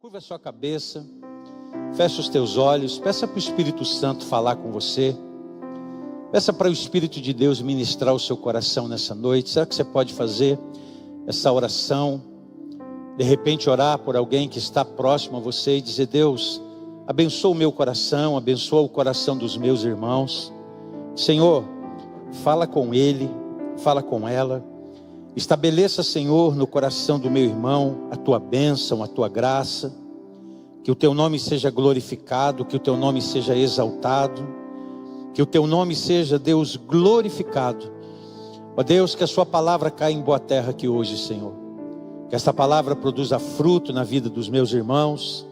Curva a sua cabeça, fecha os teus olhos, peça para o Espírito Santo falar com você. Peça para o Espírito de Deus ministrar o seu coração nessa noite. Será que você pode fazer essa oração? De repente orar por alguém que está próximo a você e dizer: Deus, abençoa o meu coração, abençoa o coração dos meus irmãos. Senhor, fala com ele, fala com ela. Estabeleça, Senhor, no coração do meu irmão a tua bênção, a tua graça. Que o teu nome seja glorificado, que o teu nome seja exaltado. Que o teu nome seja, Deus, glorificado. Ó Deus, que a sua palavra caia em boa terra aqui hoje, Senhor. Que esta palavra produza fruto na vida dos meus irmãos.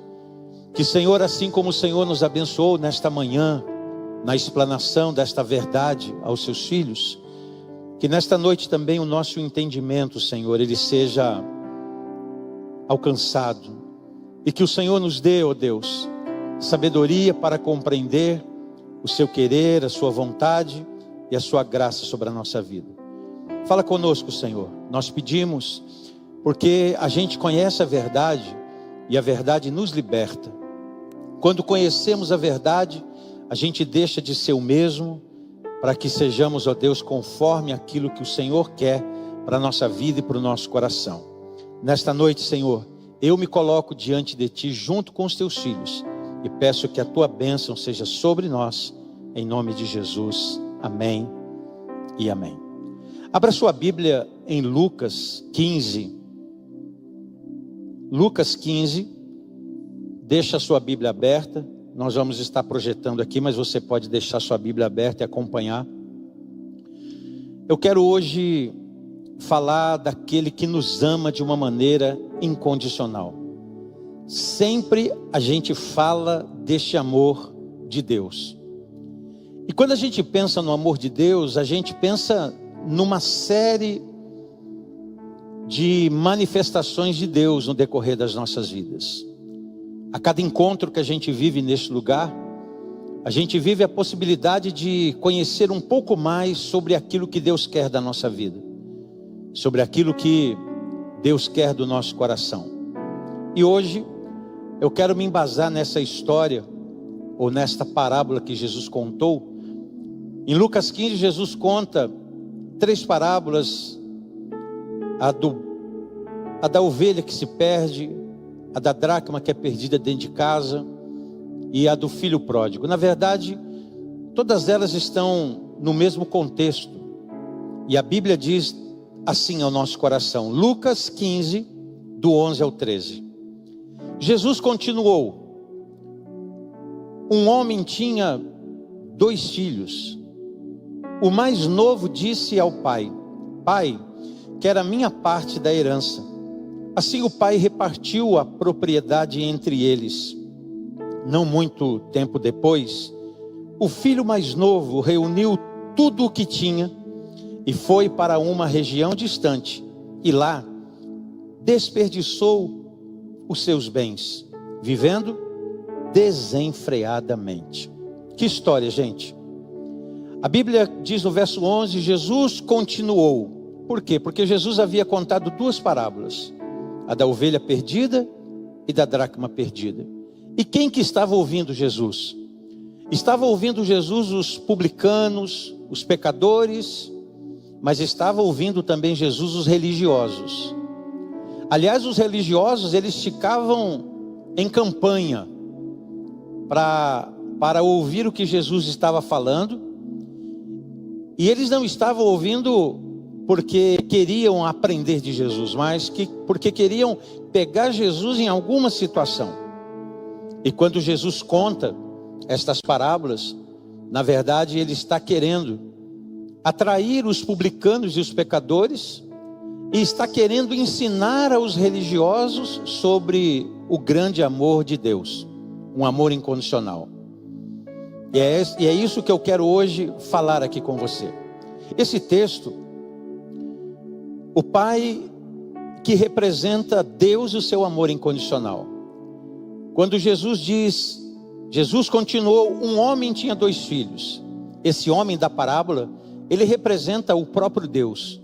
Que, Senhor, assim como o Senhor nos abençoou nesta manhã, na explanação desta verdade aos seus filhos, que nesta noite também o nosso entendimento, Senhor, ele seja alcançado. E que o Senhor nos dê, ó Deus, sabedoria para compreender o seu querer, a sua vontade e a sua graça sobre a nossa vida. Fala conosco, Senhor. Nós pedimos, porque a gente conhece a verdade e a verdade nos liberta. Quando conhecemos a verdade, a gente deixa de ser o mesmo, para que sejamos, ó Deus, conforme aquilo que o Senhor quer para a nossa vida e para o nosso coração. Nesta noite, Senhor, eu me coloco diante de Ti junto com os Teus filhos e peço que a Tua bênção seja sobre nós, em nome de Jesus. Amém e amém. Abra sua Bíblia em Lucas 15. Lucas 15. Deixa a sua Bíblia aberta. Nós vamos estar projetando aqui, mas você pode deixar sua Bíblia aberta e acompanhar. Eu quero hoje falar daquele que nos ama de uma maneira incondicional. Sempre a gente fala deste amor de Deus. E quando a gente pensa no amor de Deus, a gente pensa numa série de manifestações de Deus no decorrer das nossas vidas. A cada encontro que a gente vive neste lugar, a gente vive a possibilidade de conhecer um pouco mais sobre aquilo que Deus quer da nossa vida, sobre aquilo que Deus quer do nosso coração. E hoje eu quero me embasar nessa história, ou nesta parábola que Jesus contou. Em Lucas 15, Jesus conta 3 parábolas: a da ovelha que se perde, a da dracma que é perdida dentro de casa e a do filho pródigo. Na verdade, todas elas estão no mesmo contexto. E a Bíblia diz assim ao nosso coração. Lucas 15, do 11 ao 13. Jesus continuou: um homem tinha 2 filhos. O mais novo disse ao pai: Pai, quero a minha parte da herança. Assim o pai repartiu a propriedade entre eles. Não muito tempo depois, o filho mais novo reuniu tudo o que tinha e foi para uma região distante. E lá desperdiçou os seus bens, vivendo desenfreadamente. Que história, gente! A Bíblia diz no verso 11, Jesus continuou. Por quê? Porque Jesus havia contado 2 parábolas. A da ovelha perdida e da dracma perdida. E quem que estava ouvindo Jesus? Estava ouvindo Jesus os publicanos, os pecadores, mas estava ouvindo também Jesus os religiosos. Aliás, os religiosos, eles ficavam em campanha para ouvir o que Jesus estava falando. E eles não estavam ouvindo porque queriam aprender de Jesus, mas porque queriam pegar Jesus em alguma situação. E quando Jesus conta estas parábolas, na verdade ele está querendo atrair os publicanos e os pecadores, e está querendo ensinar aos religiosos sobre o grande amor de Deus, um amor incondicional. E é isso que eu quero hoje falar aqui com você. Esse texto, o Pai que representa Deus e o seu amor incondicional. Quando Jesus continuou, um homem tinha 2 filhos. Esse homem da parábola, ele representa o próprio Deus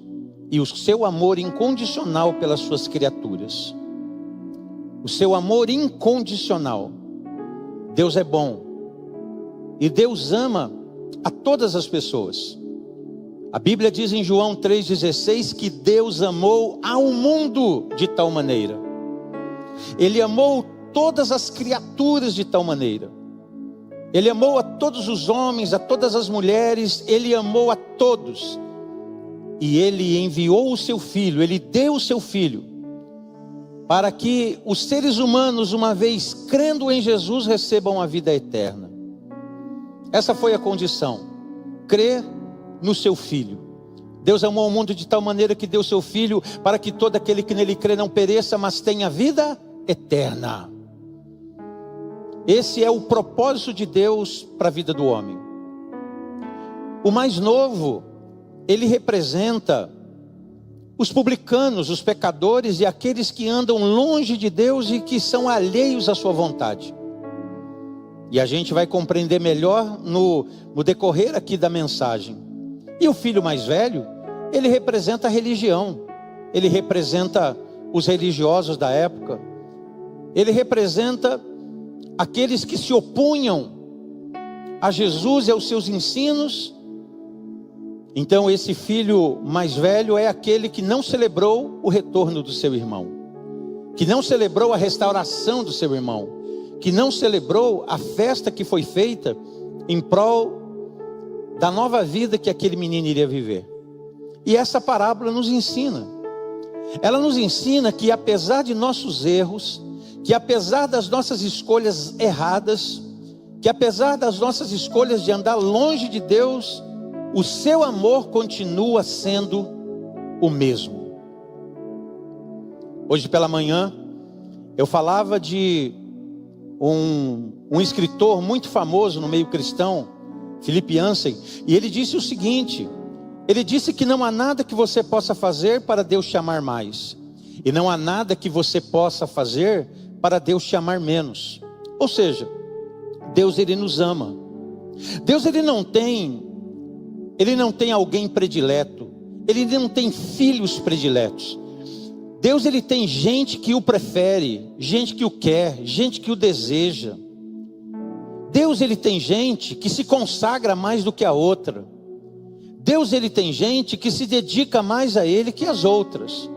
e o seu amor incondicional pelas suas criaturas. o seu amor incondicional. Deus é bom e Deus ama a todas as pessoas. A Bíblia diz em João 3,16 que Deus amou ao mundo de tal maneira. Ele amou todas as criaturas de tal maneira. Ele amou a todos os homens, a todas as mulheres, Ele amou a todos. E Ele enviou o seu Filho, Ele deu o seu Filho, para que os seres humanos, uma vez crendo em Jesus, recebam a vida eterna. Essa foi a condição, crer no seu Filho. Deus amou o mundo de tal maneira que deu o seu Filho, para que todo aquele que nele crê não pereça, mas tenha vida eterna. Esse é o propósito de Deus para a vida do homem. O mais novo, ele representa os publicanos, os pecadores e aqueles que andam longe de Deus e que são alheios à sua vontade. E a gente vai compreender melhor no decorrer aqui da mensagem. E o filho mais velho, ele representa a religião, ele representa os religiosos da época, ele representa aqueles que se opunham a Jesus e aos seus ensinos. Então esse filho mais velho é aquele que não celebrou o retorno do seu irmão, que não celebrou a restauração do seu irmão, que não celebrou a festa que foi feita em prol da nova vida que aquele menino iria viver. E essa parábola nos ensina. Ela nos ensina que apesar de nossos erros, que apesar das nossas escolhas erradas, que apesar das nossas escolhas de andar longe de Deus, o seu amor continua sendo o mesmo. Hoje pela manhã, eu falava de um escritor muito famoso no meio cristão, Philip Yancey, e ele disse o seguinte: ele disse que não há nada que você possa fazer para Deus te amar mais, e não há nada que você possa fazer para Deus te amar menos. Ou seja, Deus ele nos ama. Deus ele não tem alguém predileto, ele não tem filhos prediletos. Deus ele tem gente que o prefere, gente que o quer, gente que o deseja. Deus ele tem gente que se consagra mais do que a outra. Deus ele tem gente que se dedica mais a ele que as outras.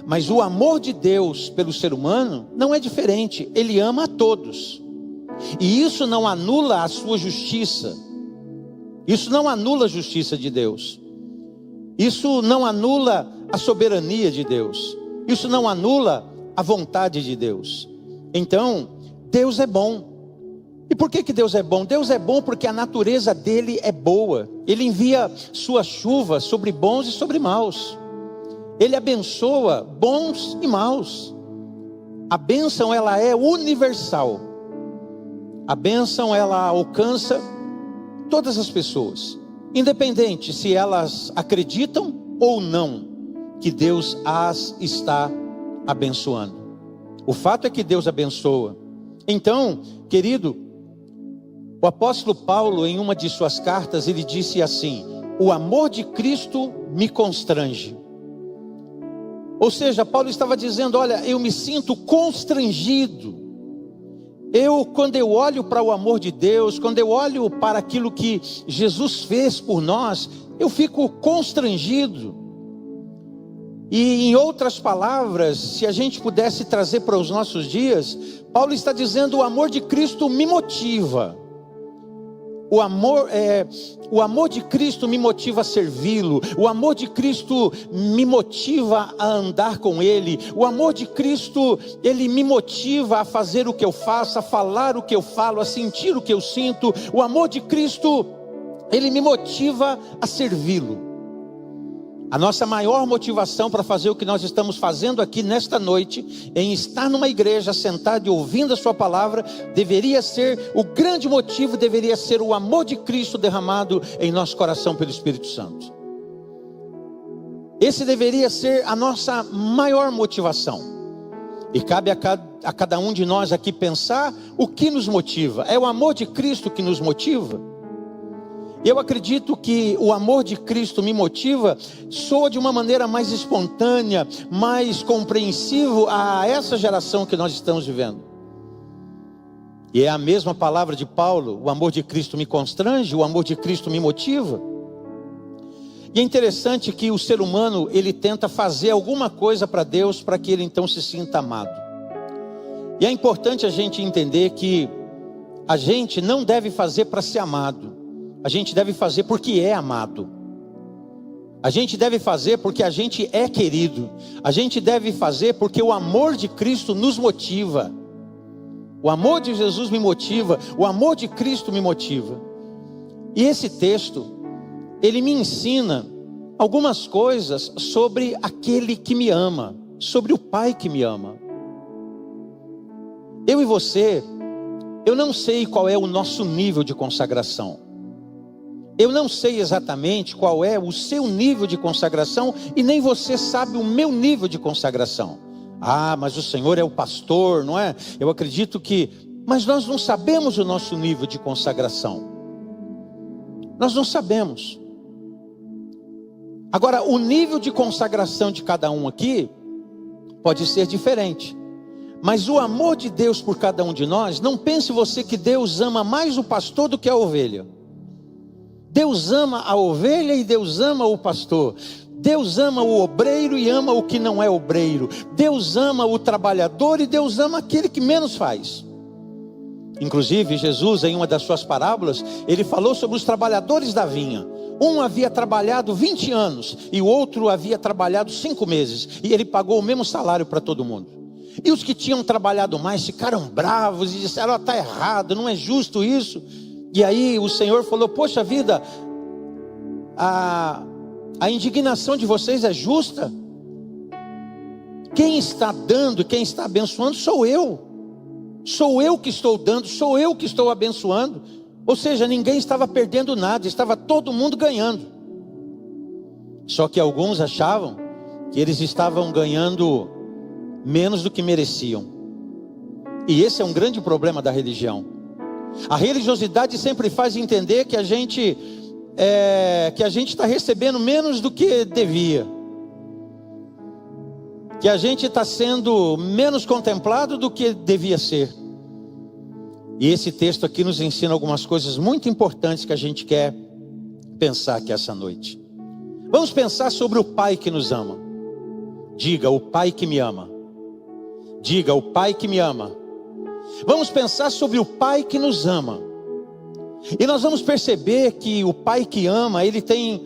Mas o amor de Deus pelo ser humano não é diferente, ele ama a todos. E isso não anula a sua justiça. Isso não anula a justiça de Deus. Isso não anula a soberania de Deus. Isso não anula a vontade de Deus. Então, Deus é bom. E por que Deus é bom? Deus é bom porque a natureza dele é boa. Ele envia sua chuva sobre bons e sobre maus. Ele abençoa bons e maus. A bênção ela é universal. A bênção ela alcança todas as pessoas, independente se elas acreditam ou não que Deus as está abençoando. O fato é que Deus abençoa. Então, querido, o apóstolo Paulo, em uma de suas cartas, ele disse assim: o amor de Cristo me constrange. Ou seja, Paulo estava dizendo: olha, eu me sinto constrangido. Quando eu olho para o amor de Deus, quando eu olho para aquilo que Jesus fez por nós, eu fico constrangido. E em outras palavras, se a gente pudesse trazer para os nossos dias, Paulo está dizendo: o amor de Cristo me motiva. O amor de Cristo me motiva a servi-lo. O amor de Cristo me motiva a andar com Ele. O amor de Cristo, Ele me motiva a fazer o que eu faço, a falar o que eu falo, a sentir o que eu sinto. O amor de Cristo, Ele me motiva a servi-lo. A nossa maior motivação para fazer o que nós estamos fazendo aqui nesta noite, em estar numa igreja, sentado e ouvindo a sua palavra, o grande motivo deveria ser o amor de Cristo derramado em nosso coração pelo Espírito Santo. Esse deveria ser a nossa maior motivação. E cabe a cada um de nós aqui pensar o que nos motiva. É o amor de Cristo que nos motiva? Eu acredito que o amor de Cristo me motiva, soa de uma maneira mais espontânea, mais compreensivo a essa geração que nós estamos vivendo. E é a mesma palavra de Paulo: o amor de Cristo me constrange, o amor de Cristo me motiva. E é interessante que o ser humano, ele tenta fazer alguma coisa para Deus, para que ele então se sinta amado. E é importante a gente entender que a gente não deve fazer para ser amado. A gente deve fazer porque é amado. A gente deve fazer porque a gente é querido. A gente deve fazer porque o amor de Cristo nos motiva. O amor de Jesus me motiva. O amor de Cristo me motiva. E esse texto, ele me ensina algumas coisas sobre aquele que me ama, sobre o Pai que me ama. Eu e você, eu não sei qual é o nosso nível de consagração. Eu não sei exatamente qual é o seu nível de consagração, e nem você sabe o meu nível de consagração. Ah, mas o Senhor é o pastor, não é? Eu acredito que... Mas nós não sabemos o nosso nível de consagração. Nós não sabemos. Agora, o nível de consagração de cada um aqui pode ser diferente. Mas o amor de Deus por cada um de nós, não pense você que Deus ama mais o pastor do que a ovelha. Deus ama a ovelha e Deus ama o pastor. Deus ama o obreiro e ama o que não é obreiro. Deus ama o trabalhador e Deus ama aquele que menos faz. Inclusive, Jesus, em uma das suas parábolas, ele falou sobre os trabalhadores da vinha. Um havia trabalhado 20 anos e o outro havia trabalhado 5 meses. E ele pagou o mesmo salário para todo mundo. E os que tinham trabalhado mais ficaram bravos e disseram: está errado, não é justo isso. E aí o Senhor falou: poxa vida, a indignação de vocês é justa. Quem está dando e quem está abençoando sou eu. Sou eu que estou dando, sou eu que estou abençoando. Ou seja, ninguém estava perdendo nada, estava todo mundo ganhando. Só que alguns achavam que eles estavam ganhando menos do que mereciam. E esse é um grande problema da religião. A religiosidade sempre faz entender que a gente está recebendo menos do que devia, que a gente está sendo menos contemplado do que devia ser. E esse texto aqui nos ensina algumas coisas muito importantes que a gente quer pensar aqui essa noite. Vamos pensar sobre o Pai que nos ama. Diga: o Pai que me ama. Diga: o Pai que me ama. Vamos pensar sobre o Pai que nos ama. E nós vamos perceber que o Pai que ama, ele tem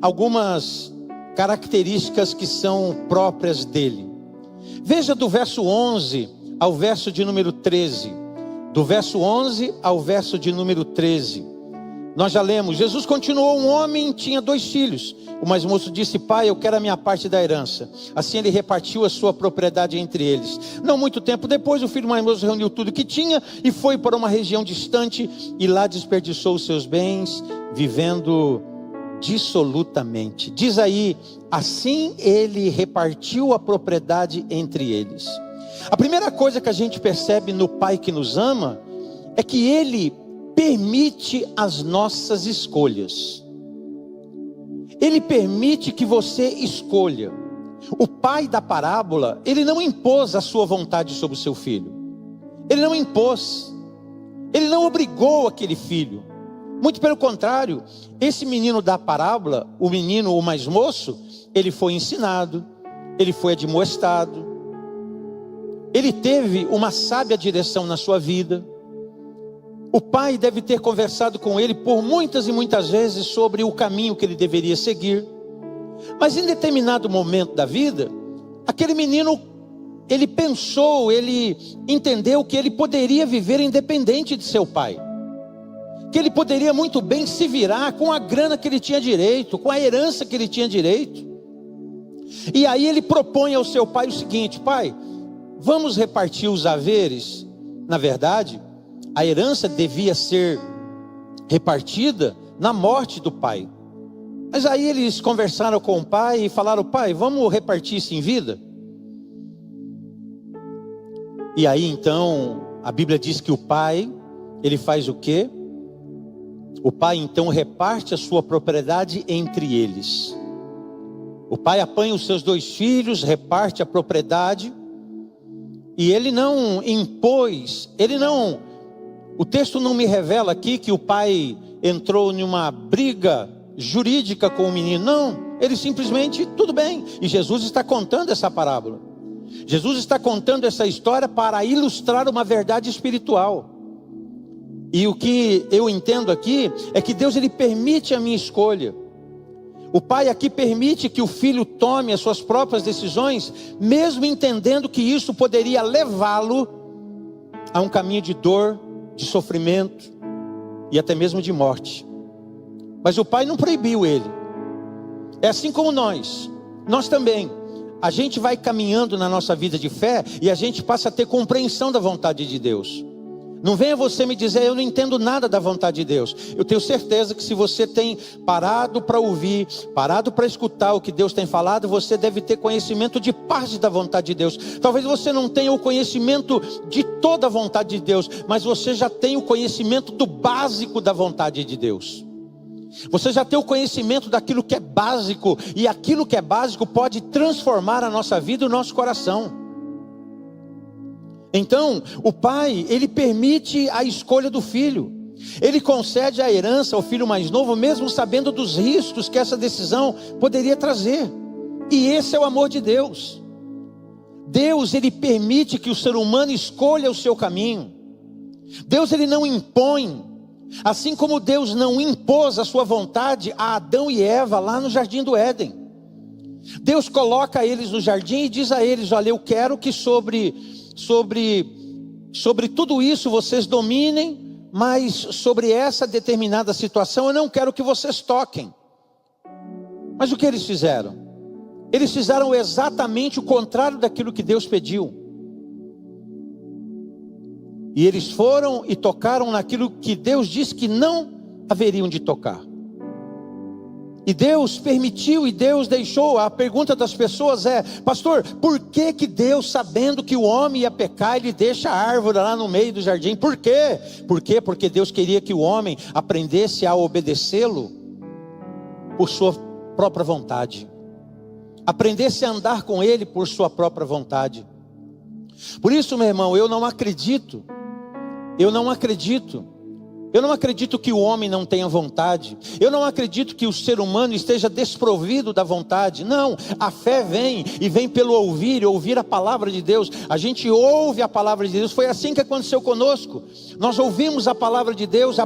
algumas características que são próprias dele. Veja do verso 11 ao verso de número 13. Do verso 11 ao verso de número 13. Nós já lemos: Jesus continuou: um homem tinha 2 filhos. O mais moço disse: pai, eu quero a minha parte da herança. Assim ele repartiu a sua propriedade entre eles. Não muito tempo depois, o filho mais moço reuniu tudo que tinha e foi para uma região distante, e lá desperdiçou os seus bens, vivendo dissolutamente. Diz aí: assim ele repartiu a propriedade entre eles. A primeira coisa que a gente percebe no Pai que nos ama é que ele permite as nossas escolhas. Ele permite que você escolha. O pai da parábola, ele não impôs a sua vontade sobre o seu filho. Ele não impôs. Ele não obrigou aquele filho. Muito pelo contrário, esse menino da parábola, o menino, o mais moço, ele foi ensinado, ele foi admoestado, ele teve uma sábia direção na sua vida. O pai deve ter conversado com ele por muitas e muitas vezes sobre o caminho que ele deveria seguir. Mas em determinado momento da vida, aquele menino, ele pensou, ele entendeu que ele poderia viver independente de seu pai. Que ele poderia muito bem se virar com a grana que ele tinha direito, com a herança que ele tinha direito. E aí ele propõe ao seu pai o seguinte: pai, vamos repartir os haveres. Na verdade, a herança devia ser repartida na morte do pai. Mas aí eles conversaram com o pai e falaram: pai, vamos repartir isso em vida? E aí então, a Bíblia diz que o pai, ele faz o quê? O pai então reparte a sua propriedade entre eles. O pai apanha os seus 2 filhos, reparte a propriedade, e ele não impôs, o texto não me revela aqui que o pai entrou numa briga jurídica com o menino, não, ele simplesmente, tudo bem, e Jesus está contando essa parábola, Jesus está contando essa história para ilustrar uma verdade espiritual. E o que eu entendo aqui é que Deus, ele permite a minha escolha. O pai aqui permite que o filho tome as suas próprias decisões, mesmo entendendo que isso poderia levá-lo a um caminho de dor, de sofrimento e até mesmo de morte. Mas o pai não proibiu ele. É assim como nós também. A gente vai caminhando na nossa vida de fé e a gente passa a ter compreensão da vontade de Deus. Não venha você me dizer, eu não entendo nada da vontade de Deus. Eu tenho certeza que se você tem parado para ouvir, parado para escutar o que Deus tem falado, você deve ter conhecimento de parte da vontade de Deus. Talvez você não tenha o conhecimento de toda a vontade de Deus, mas você já tem o conhecimento do básico da vontade de Deus. Você já tem o conhecimento daquilo que é básico, e aquilo que é básico pode transformar a nossa vida e o nosso coração. Então, o pai, ele permite a escolha do filho. Ele concede a herança ao filho mais novo, mesmo sabendo dos riscos que essa decisão poderia trazer. E esse é o amor de Deus. Deus, ele permite que o ser humano escolha o seu caminho. Deus, ele não impõe. Assim como Deus não impôs a sua vontade a Adão e Eva lá no jardim do Éden. Deus coloca eles no jardim e diz a eles, olha, eu quero que sobre tudo isso vocês dominem, mas sobre essa determinada situação eu não quero que vocês toquem. Mas o que eles fizeram? Eles fizeram exatamente o contrário daquilo que Deus pediu. E eles foram e tocaram naquilo que Deus disse que não haveriam de tocar. E Deus permitiu e Deus deixou. A pergunta das pessoas é, pastor, por que Deus, sabendo que o homem ia pecar, ele deixa a árvore lá no meio do jardim? Por quê? Por quê? Porque Deus queria que o homem aprendesse a obedecê-lo por sua própria vontade. Aprendesse a andar com ele por sua própria vontade. Por isso, meu irmão, eu não acredito que o homem não tenha vontade. Eu não acredito que o ser humano esteja desprovido da vontade. Não, a fé vem e vem pelo ouvir a palavra de Deus. A gente ouve a palavra de Deus. Foi assim que aconteceu conosco. Nós ouvimos a palavra de Deus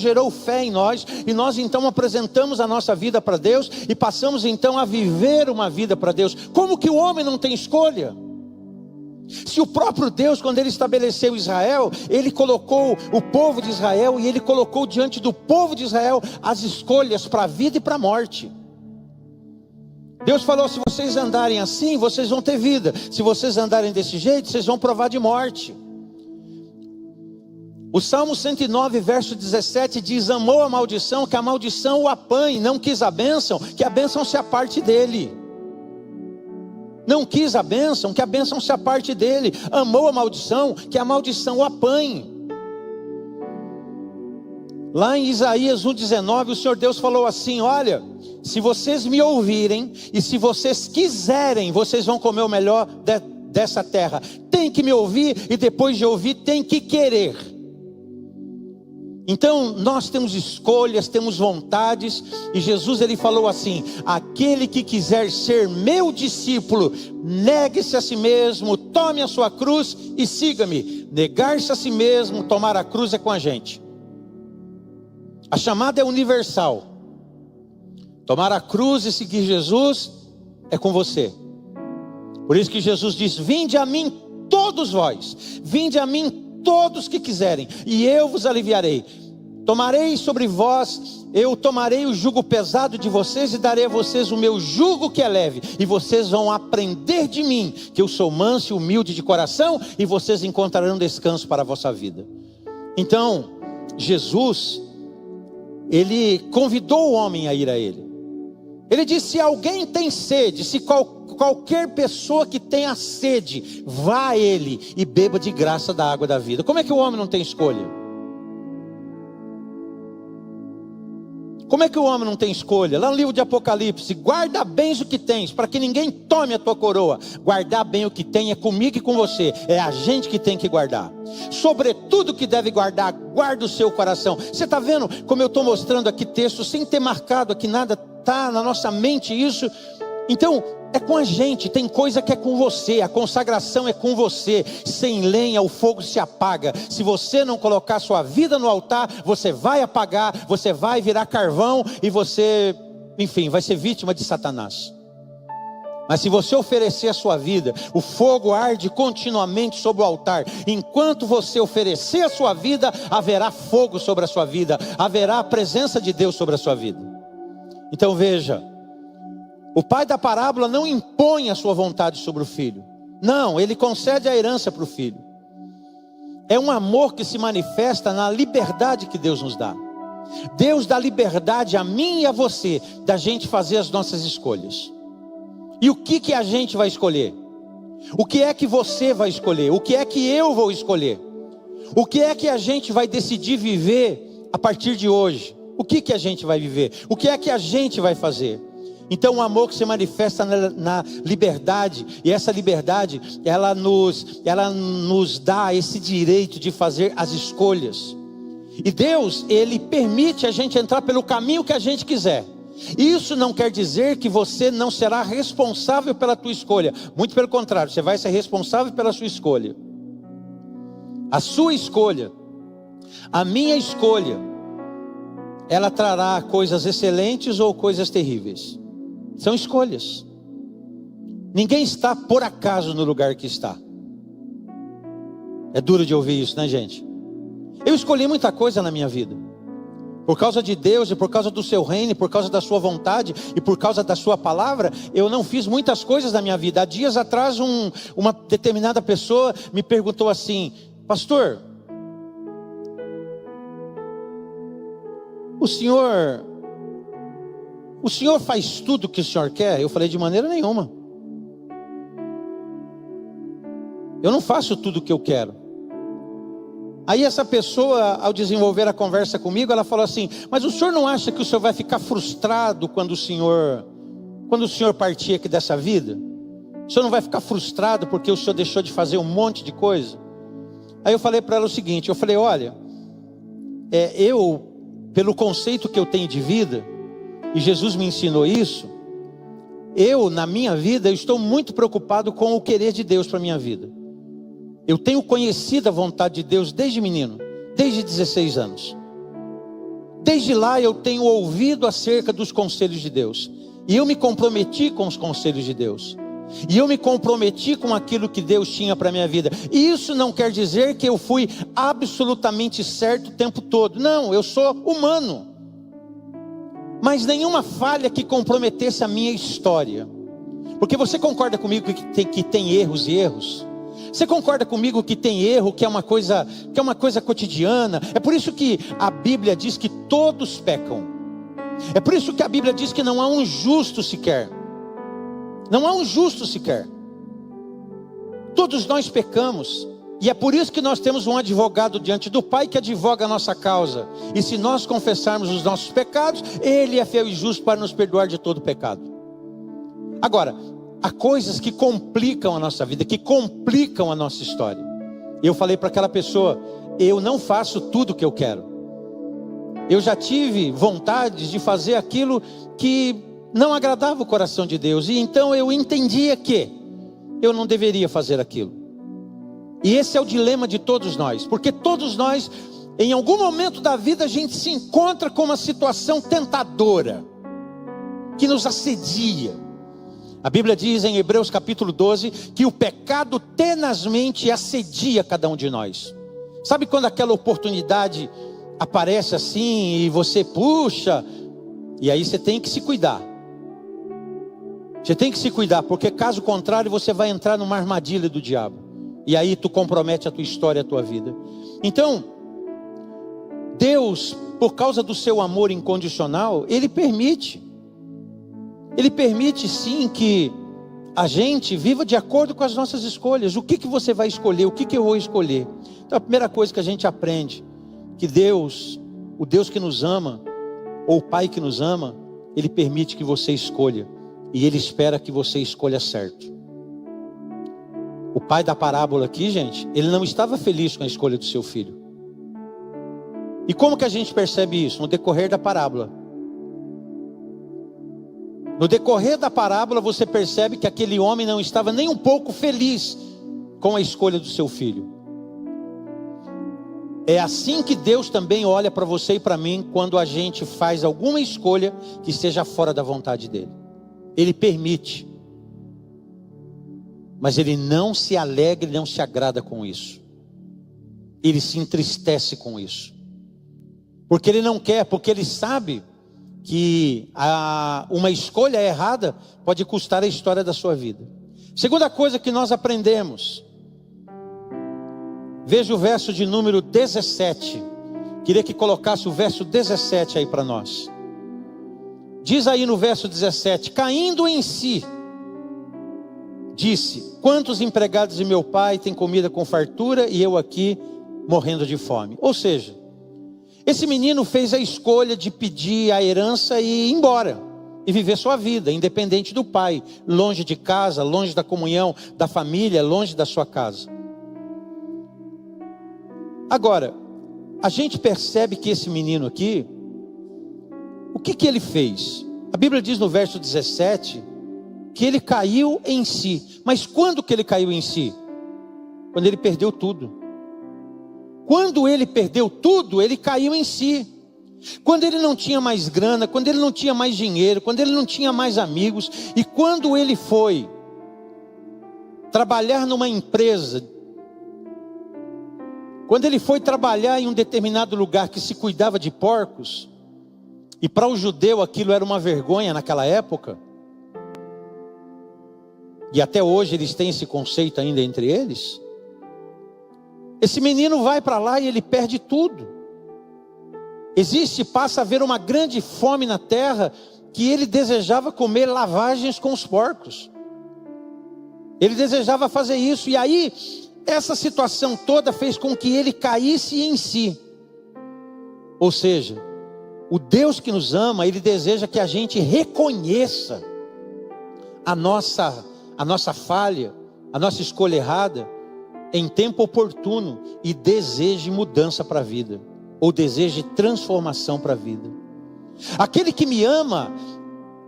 gerou fé em nós, e nós então apresentamos a nossa vida para Deus e passamos então a viver uma vida para Deus. Como que o homem não tem escolha? Se o próprio Deus, quando ele estabeleceu Israel, ele colocou o povo de Israel, e ele colocou diante do povo de Israel as escolhas para a vida e para a morte. Deus falou, se vocês andarem assim, vocês vão ter vida. Se vocês andarem desse jeito, vocês vão provar de morte. O Salmo 109, verso 17 diz, amou a maldição, que a maldição o apanhe. Não quis a bênção, que a bênção se aparte dele. Não quis a bênção, que a bênção se aparte dele. Amou a maldição, que a maldição o apanhe. Lá em Isaías 1,19, o Senhor Deus falou assim, olha, se vocês me ouvirem, e se vocês quiserem, vocês vão comer o melhor dessa terra. Tem que me ouvir, e depois de ouvir, tem que querer. Então nós temos escolhas, temos vontades, e Jesus, ele falou assim, aquele que quiser ser meu discípulo, negue-se a si mesmo, tome a sua cruz e siga-me. Negar-se a si mesmo, tomar a cruz é com a gente. A chamada é universal. Tomar a cruz e seguir Jesus é com você. Por isso que Jesus diz, vinde a mim todos vós, vinde a mim todos que quiserem, e eu vos aliviarei. Tomarei sobre vós, eu tomarei o jugo pesado de vocês, e darei a vocês o meu jugo que é leve, e vocês vão aprender de mim, que eu sou manso e humilde de coração, e vocês encontrarão descanso para a vossa vida. Então, Jesus, ele convidou o homem a ir a ele. Ele disse, se alguém tem sede, se qualquer pessoa que tenha sede, vá a ele e beba de graça da água da vida. Como é que o homem não tem escolha? Como é que o homem não tem escolha? Lá no livro de Apocalipse: guarda bem o que tens, para que ninguém tome a tua coroa. Guardar bem o que tem é comigo e com você, é a gente que tem que guardar. Sobretudo que deve guardar, guarda o seu coração. Você está vendo como eu estou mostrando aqui texto, sem ter marcado aqui nada, está na nossa mente isso. Então, é com a gente, tem coisa que é com você, a consagração é com você. Sem lenha o fogo se apaga. Se você não colocar sua vida no altar, você vai apagar, você vai virar carvão e você, enfim, vai ser vítima de Satanás. Mas se você oferecer a sua vida, o fogo arde continuamente sobre o altar. Enquanto você oferecer a sua vida, haverá fogo sobre a sua vida, haverá a presença de Deus sobre a sua vida. Então veja, o pai da parábola não impõe a sua vontade sobre o filho. Não, ele concede a herança para o filho. É um amor que se manifesta na liberdade que Deus nos dá. Deus dá liberdade a mim e a você, da gente fazer as nossas escolhas. E o que a gente vai escolher? O que é que você vai escolher? O que é que eu vou escolher? O que é que a gente vai decidir viver a partir de hoje? O que a gente vai viver? O que é que a gente vai fazer? Então o amor que se manifesta na liberdade, e essa liberdade, ela nos dá esse direito de fazer as escolhas. E Deus, Ele permite a gente entrar pelo caminho que a gente quiser. Isso não quer dizer que você não será responsável pela tua escolha. Muito pelo contrário, você vai ser responsável pela sua escolha. A sua escolha, a minha escolha, ela trará coisas excelentes ou coisas terríveis. São escolhas. Ninguém está por acaso no lugar que está. É duro de ouvir isso, né, gente? Eu escolhi muita coisa na minha vida. Por causa de Deus e por causa do seu reino, e por causa da sua vontade e por causa da sua palavra, eu não fiz muitas coisas na minha vida. Há dias atrás uma determinada pessoa me perguntou assim: pastor, o senhor faz tudo o que o senhor quer? Eu falei: de maneira nenhuma. Eu não faço tudo o que eu quero. Aí essa pessoa, ao desenvolver a conversa comigo, ela falou assim: mas o senhor não acha que o senhor vai ficar frustrado quando o senhor partir aqui dessa vida? O senhor não vai ficar frustrado porque o senhor deixou de fazer um monte de coisa? Aí eu falei para ela o seguinte, eu falei: olha, pelo conceito que eu tenho de vida, e Jesus me ensinou isso, na minha vida, eu estou muito preocupado com o querer de Deus para a minha vida. Eu tenho conhecido a vontade de Deus desde menino, desde 16 anos. Desde lá eu tenho ouvido acerca dos conselhos de Deus. E eu me comprometi com os conselhos de Deus. E eu me comprometi com aquilo que Deus tinha para a minha vida. E isso não quer dizer que eu fui absolutamente certo o tempo todo. Não, eu sou humano. Mas nenhuma falha que comprometesse a minha história. Porque você concorda comigo que tem erros e erros? Você concorda comigo que tem erro, que é uma coisa cotidiana? É por isso que a Bíblia diz que todos pecam. É por isso que a Bíblia diz que não há um justo sequer. Não há um justo sequer. Todos nós pecamos. E é por isso que nós temos um advogado diante do Pai que advoga a nossa causa. E se nós confessarmos os nossos pecados, Ele é fiel e justo para nos perdoar de todo pecado. Agora, há coisas que complicam a nossa vida, que complicam a nossa história. Eu falei para aquela pessoa: eu não faço tudo o que eu quero. Eu já tive vontade de fazer aquilo que não agradava o coração de Deus. E então eu entendia que eu não deveria fazer aquilo. E esse é o dilema de todos nós. Porque todos nós, em algum momento da vida, a gente se encontra com uma situação tentadora, que nos assedia. A Bíblia diz em Hebreus capítulo 12, que o pecado tenazmente assedia cada um de nós. Sabe quando aquela oportunidade aparece assim e você puxa, e aí você tem que se cuidar. Você tem que se cuidar, porque caso contrário você vai entrar numa armadilha do diabo. E aí tu compromete a tua história, a tua vida. Então, Deus, por causa do seu amor incondicional, Ele permite sim que a gente viva de acordo com as nossas escolhas. O que você vai escolher? O que eu vou escolher? Então a primeira coisa que a gente aprende, que Deus, o Deus que nos ama, ou o pai que nos ama, ele permite que você escolha, e ele espera que você escolha certo. O pai da parábola aqui, gente, ele não estava feliz com a escolha do seu filho. E como que a gente percebe isso? No decorrer da parábola. No decorrer da parábola você percebe que aquele homem não estava nem um pouco feliz com a escolha do seu filho. É assim que Deus também olha para você e para mim quando a gente faz alguma escolha que esteja fora da vontade dele. Ele permite, mas ele não se alegra e não se agrada com isso. Ele se entristece com isso, porque ele não quer, porque ele sabe que uma escolha errada pode custar a história da sua vida. Segunda coisa que nós aprendemos, veja o verso de número 17. Queria que colocasse o verso 17 aí para nós. Diz aí no verso 17: caindo em si, disse: quantos empregados de meu pai têm comida com fartura e eu aqui morrendo de fome? Ou seja, esse menino fez a escolha de pedir a herança e ir embora, e viver sua vida, independente do pai, longe de casa, longe da comunhão da família, longe da sua casa. Agora, a gente percebe que esse menino aqui, o que ele fez? A Bíblia diz no verso 17, que ele caiu em si. Mas quando que ele caiu em si? Quando ele perdeu tudo. Quando ele perdeu tudo, ele caiu em si. Quando ele não tinha mais grana, quando ele não tinha mais dinheiro, quando ele não tinha mais amigos, e quando ele foi trabalhar numa empresa, quando ele foi trabalhar em um determinado lugar que se cuidava de porcos, e para o judeu aquilo era uma vergonha naquela época, e até hoje eles têm esse conceito ainda entre eles, esse menino vai para lá e ele perde tudo. Passa a haver uma grande fome na terra, que ele desejava comer lavagens com os porcos. Ele desejava fazer isso, e aí essa situação toda fez com que ele caísse em si. Ou seja, o Deus que nos ama, ele deseja que a gente reconheça a nossa falha, a nossa escolha errada, em tempo oportuno, e deseje mudança para a vida, ou deseje transformação para a vida. Aquele que me ama,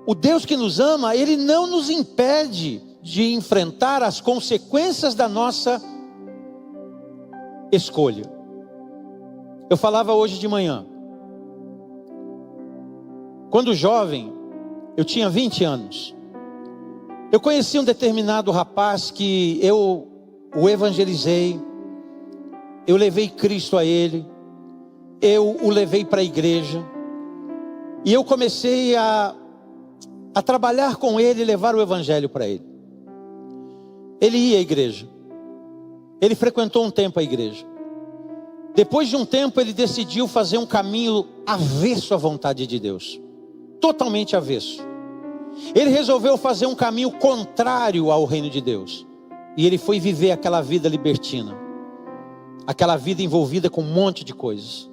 o Deus que nos ama, ele não nos impede de enfrentar as consequências da nossa escolha. Eu falava hoje de manhã, quando jovem, eu tinha 20 anos, eu conheci um determinado rapaz que eu o evangelizei, eu levei Cristo a ele, eu o levei para a igreja, e eu comecei a trabalhar com ele e levar o evangelho para ele. Ele ia à igreja, ele frequentou um tempo a igreja. Depois de um tempo ele decidiu fazer um caminho avesso à vontade de Deus, totalmente avesso. Ele resolveu fazer um caminho contrário ao reino de Deus, e ele foi viver aquela vida libertina, aquela vida envolvida com um monte de coisas.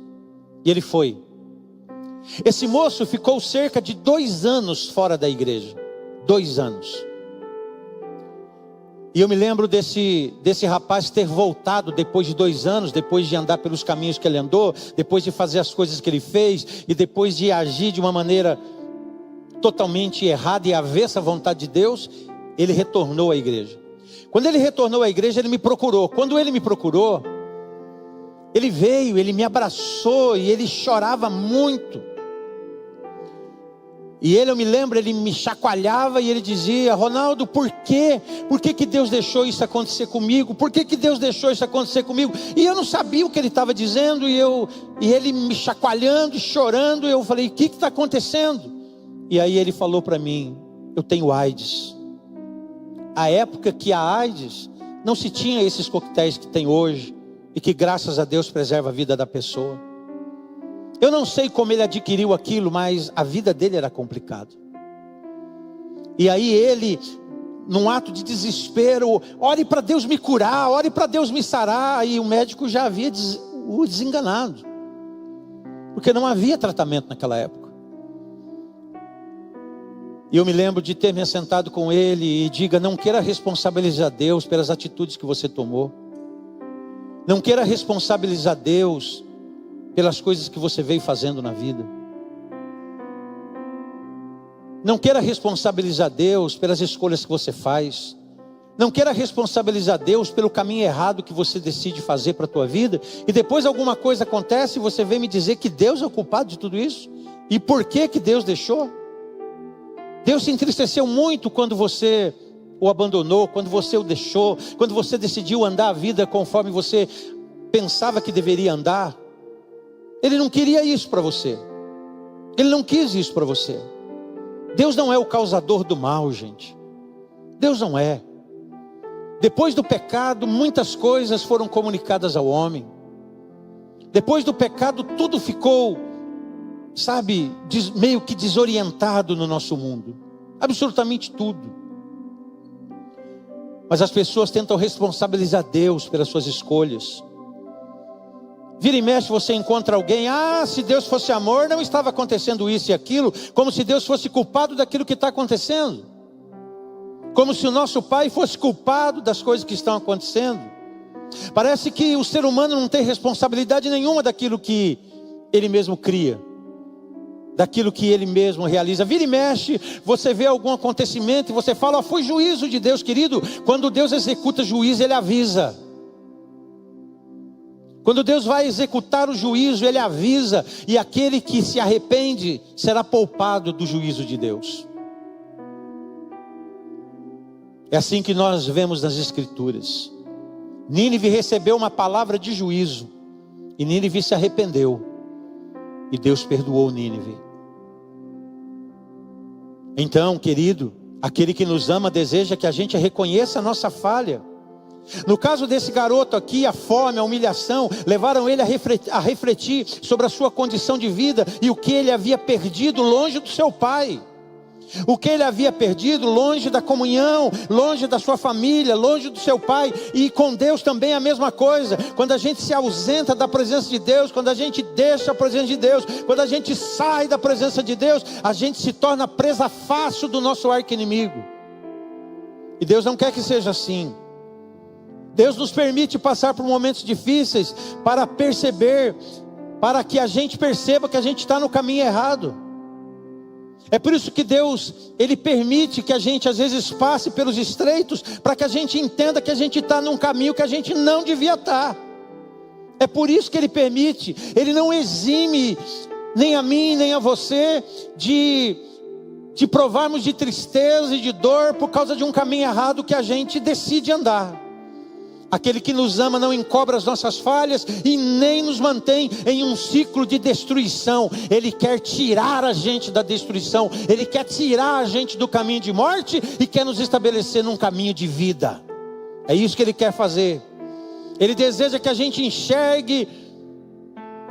E ele foi. Esse moço ficou cerca de 2 anos fora da igreja. 2 anos. E eu me lembro desse rapaz ter voltado depois de 2 anos, depois de andar pelos caminhos que ele andou, depois de fazer as coisas que ele fez, e depois de agir de uma maneira totalmente errada e avessa à vontade de Deus, ele retornou à igreja. Quando ele retornou à igreja, ele me procurou. Quando ele me procurou, ele veio, ele me abraçou e ele chorava muito. E ele, eu me lembro, ele me chacoalhava e ele dizia: Ronaldo, por quê? Por que Deus deixou isso acontecer comigo? Por que Deus deixou isso acontecer comigo? E eu não sabia o que ele estava dizendo, e ele me chacoalhando, chorando. E eu falei: o que está acontecendo? E aí ele falou para mim: eu tenho AIDS. A época que a AIDS não se tinha esses coquetéis que tem hoje, e que graças a Deus preserva a vida da pessoa. Eu não sei como ele adquiriu aquilo, mas a vida dele era complicada. E aí ele, num ato de desespero: ore para Deus me curar, ore para Deus me sarar. E o médico já havia o desenganado, porque não havia tratamento naquela época. E eu me lembro de ter me assentado com ele e diga: não queira responsabilizar Deus pelas atitudes que você tomou. Não queira responsabilizar Deus pelas coisas que você veio fazendo na vida. Não queira responsabilizar Deus pelas escolhas que você faz. Não queira responsabilizar Deus pelo caminho errado que você decide fazer para a tua vida. E depois alguma coisa acontece e você vem me dizer que Deus é o culpado de tudo isso. E por que Deus deixou? Deus se entristeceu muito quando você o abandonou, quando você o deixou, quando você decidiu andar a vida conforme você pensava que deveria andar. Ele não queria isso para você. Ele não quis isso para você. Deus não é o causador do mal, gente. Deus não é. Depois do pecado, muitas coisas foram comunicadas ao homem. Depois do pecado, tudo ficou, sabe, meio que desorientado no nosso mundo. Absolutamente tudo. Mas as pessoas tentam responsabilizar Deus pelas suas escolhas. Vira e mexe, você encontra alguém: se Deus fosse amor, não estava acontecendo isso e aquilo. Como se Deus fosse culpado daquilo que está acontecendo. Como se o nosso Pai fosse culpado das coisas que estão acontecendo. Parece que o ser humano não tem responsabilidade nenhuma daquilo que ele mesmo cria, daquilo que ele mesmo realiza. Vira e mexe, você vê algum acontecimento e você fala: foi juízo de Deus. Querido, quando Deus executa juízo, Ele avisa. Quando Deus vai executar o juízo, Ele avisa. E aquele que se arrepende será poupado do juízo de Deus. É assim que nós vemos nas Escrituras. Nínive recebeu uma palavra de juízo, e Nínive se arrependeu, e Deus perdoou Nínive. Então, querido, aquele que nos ama deseja que a gente reconheça a nossa falha. No caso desse garoto aqui, a fome, a humilhação levaram ele a refletir sobre a sua condição de vida e o que ele havia perdido longe do seu pai. O que ele havia perdido longe da comunhão, longe da sua família, longe do seu pai. E com Deus também é a mesma coisa. Quando a gente se ausenta da presença de Deus, quando a gente deixa a presença de Deus, quando a gente sai da presença de Deus, a gente se torna presa fácil do nosso arqui-inimigo. E Deus não quer que seja assim. Deus nos permite passar por momentos difíceis para perceber, para que a gente perceba que a gente está no caminho errado. É por isso que Deus, Ele permite que a gente às vezes passe pelos estreitos, para que a gente entenda que a gente está num caminho que a gente não devia estar. É por isso que Ele permite. Ele não exime nem a mim, nem a você de provarmos de tristeza e de dor por causa de um caminho errado que a gente decide andar. Aquele que nos ama não encobre as nossas falhas e nem nos mantém em um ciclo de destruição. Ele quer tirar a gente da destruição. Ele quer tirar a gente do caminho de morte e quer nos estabelecer num caminho de vida. É isso que Ele quer fazer. Ele deseja que a gente enxergue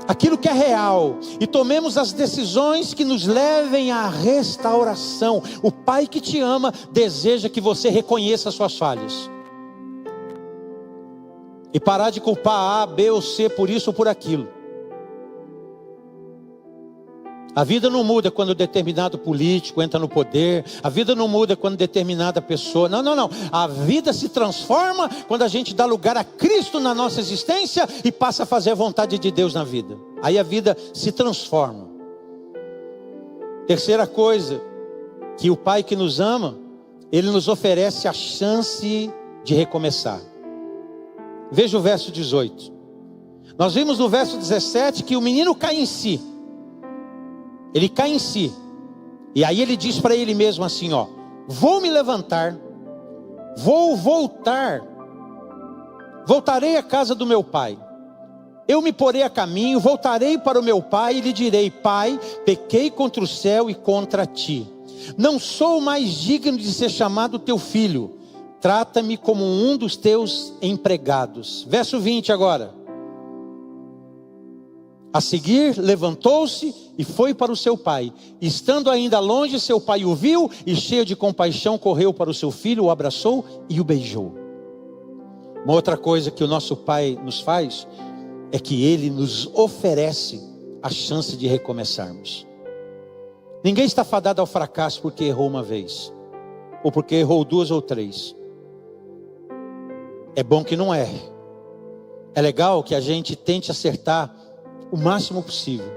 aquilo que é real e tomemos as decisões que nos levem à restauração. O Pai que te ama deseja que você reconheça as suas falhas. E parar de culpar A, B ou C por isso ou por aquilo. A vida não muda quando determinado político entra no poder. A vida não muda quando determinada pessoa. Não. A vida se transforma quando a gente dá lugar a Cristo na nossa existência e passa a fazer a vontade de Deus na vida. Aí a vida se transforma. Terceira coisa, que o Pai que nos ama, Ele nos oferece a chance de recomeçar. Veja o verso 18. Nós vimos no verso 17 que o menino cai em si. Ele cai em si. E aí ele diz para ele mesmo assim: vou me levantar, vou voltar, voltarei à casa do meu pai. Eu me porei a caminho, voltarei para o meu pai e lhe direi: Pai, pequei contra o céu e contra ti. Não sou mais digno de ser chamado teu filho. Trata-me como um dos teus empregados. Verso 20 agora. A seguir, levantou-se e foi para o seu pai. Estando ainda longe, seu pai o viu e, cheio de compaixão, correu para o seu filho, o abraçou e o beijou. Uma outra coisa que o nosso Pai nos faz é que Ele nos oferece a chance de recomeçarmos. Ninguém está fadado ao fracasso porque errou uma vez, ou porque errou 2 ou 3. É bom que não erre. É legal que a gente tente acertar o máximo possível.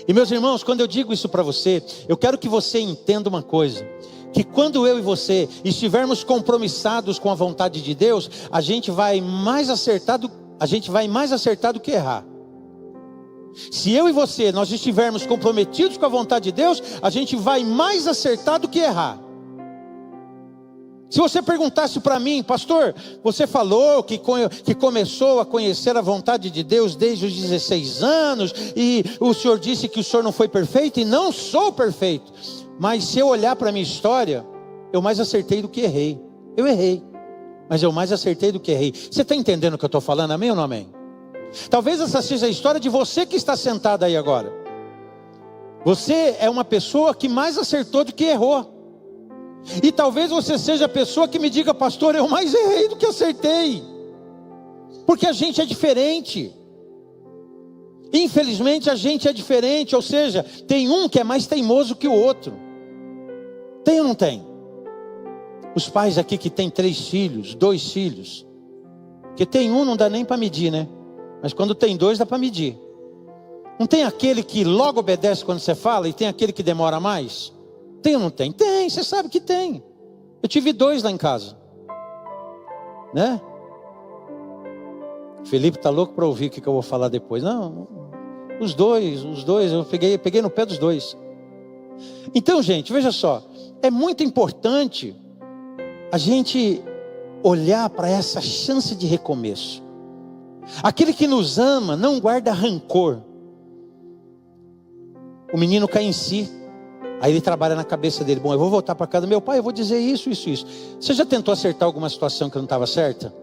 E meus irmãos, quando eu digo isso para você, eu quero que você entenda uma coisa: que quando eu e você estivermos compromissados com a vontade de Deus, a gente vai mais acertar do que errar. Se eu e você, nós estivermos comprometidos com a vontade de Deus, a gente vai mais acertar do que errar. Se você perguntasse para mim, pastor, você falou que começou a conhecer a vontade de Deus desde os 16 anos, e o senhor disse que o senhor não foi perfeito, e não sou perfeito. Mas se eu olhar para a minha história, eu mais acertei do que errei. Eu errei, mas eu mais acertei do que errei. Você está entendendo o que eu estou falando, amém ou não amém? Talvez essa seja a história de você que está sentado aí agora. Você é uma pessoa que mais acertou do que errou. E talvez você seja a pessoa que me diga, pastor, eu mais errei do que acertei. Porque a gente é diferente. Infelizmente a gente é diferente. Ou seja, tem um que é mais teimoso que o outro. Tem ou não tem? Os pais aqui que têm 3 filhos, 2 filhos. Porque tem um não dá nem para medir, né? Mas quando tem 2 dá para medir. Não tem aquele que logo obedece quando você fala, e tem aquele que demora mais? Tem ou não tem? Tem, você sabe que tem. Eu tive 2 lá em casa, né? O Felipe está louco para ouvir o que eu vou falar depois. Não, os dois, eu peguei no pé dos 2. Então, gente, veja só, é muito importante a gente olhar para essa chance de recomeço. Aquele que nos ama não guarda rancor. O menino cai em si, aí ele trabalha na cabeça dele: bom, eu vou voltar para casa do meu pai, eu vou dizer isso. Você já tentou acertar alguma situação que não estava certa?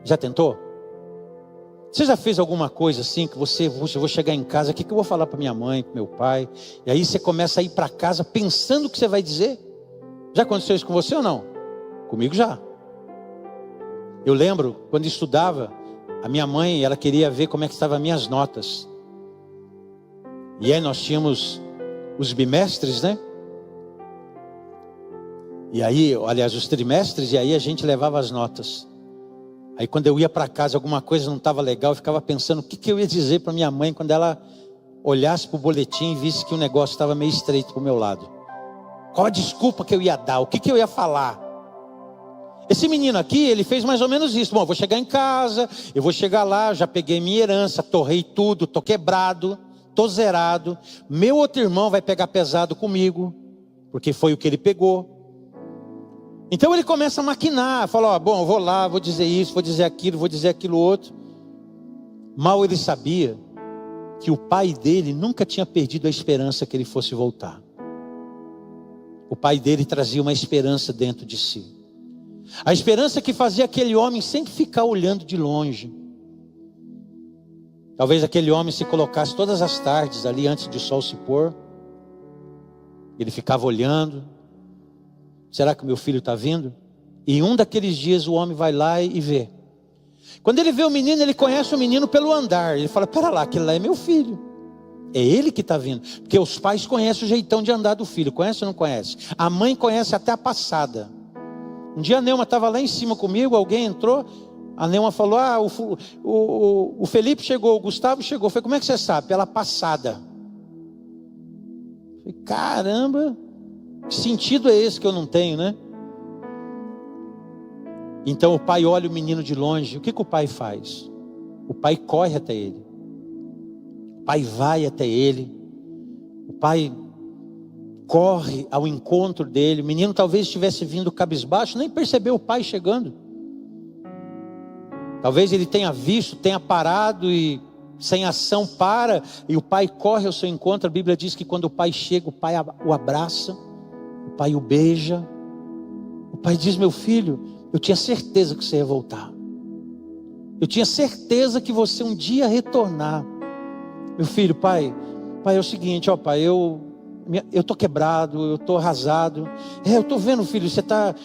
Já tentou? Você já fez alguma coisa assim que eu vou chegar em casa, o que eu vou falar para minha mãe, para meu pai? E aí você começa a ir para casa pensando o que você vai dizer. Já aconteceu isso com você ou não? Comigo já. Eu lembro, quando estudava, a minha mãe, ela queria ver como é que estavam as minhas notas. E aí nós tínhamos os bimestres, né? E aí, aliás, os trimestres, e aí a gente levava as notas. Aí quando eu ia para casa, alguma coisa não estava legal, eu ficava pensando o que eu ia dizer para minha mãe quando ela olhasse para o boletim e visse que o negócio estava meio estreito para o meu lado. Qual a desculpa que eu ia dar? O que eu ia falar? Esse menino aqui, ele fez mais ou menos isso. Bom, eu vou chegar em casa, eu vou chegar lá, já peguei minha herança, torrei tudo, estou quebrado, estou zerado. Meu outro irmão vai pegar pesado comigo, porque foi o que ele pegou. Então ele começa a maquinar, fala: ó, bom, eu vou lá, vou dizer isso, vou dizer aquilo outro. Mal ele sabia que o pai dele nunca tinha perdido a esperança que ele fosse voltar. O pai dele trazia uma esperança dentro de si. A esperança que fazia aquele homem sempre ficar olhando de longe. Talvez aquele homem se colocasse todas as tardes ali antes do sol se pôr. Ele ficava olhando. Será que o meu filho está vindo? E um daqueles dias o homem vai lá e vê. Quando ele vê o menino, ele conhece o menino pelo andar. Ele fala: pera lá, aquele lá é meu filho. É ele que está vindo. Porque os pais conhecem o jeitão de andar do filho. Conhece ou não conhece? A mãe conhece até a passada. Um dia a Neuma estava lá em cima comigo, alguém entrou. A Neuma falou: ah, o Felipe chegou, o Gustavo chegou. Eu falei: como é que você sabe? Pela passada. Eu falei: caramba, que sentido é esse que eu não tenho, né? Então o pai olha o menino de longe. O que o pai faz? O pai corre até ele. O pai vai até ele. O pai corre ao encontro dele. O menino talvez estivesse vindo cabisbaixo, nem percebeu o pai chegando. Talvez ele tenha visto, tenha parado e sem ação para, e o pai corre ao seu encontro. A Bíblia diz que quando o pai chega, o pai o abraça, o pai o beija. O pai diz: meu filho, eu tinha certeza que você ia voltar. Eu tinha certeza que você um dia ia retornar. Meu filho, pai, é o seguinte, ó pai, eu tô quebrado, eu tô arrasado. Eu tô vendo, filho, você tá